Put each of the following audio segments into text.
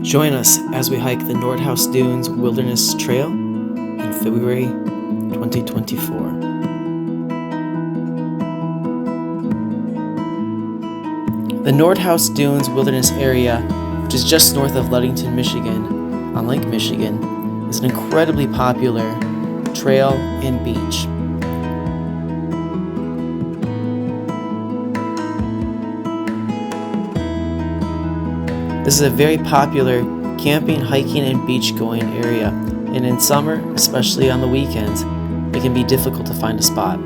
Join us as we hike the Nordhaus Dunes Wilderness Trail in February 2024. The Nordhaus Dunes Wilderness Area, which is just north of Ludington, Michigan, on Lake Michigan, is an incredibly popular trail and beach. This is a very popular camping, hiking, and beach going area, and in summer, especially on the weekends, it can be difficult to find a spot.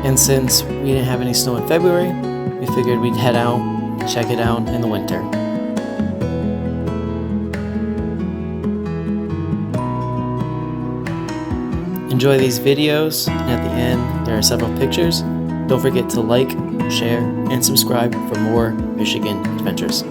And since we didn't have any snow in February, we figured we'd head out, check it out in the winter. Enjoy these videos, and at the end there are several pictures. Don't forget to like, share, and subscribe for more Michigan adventures.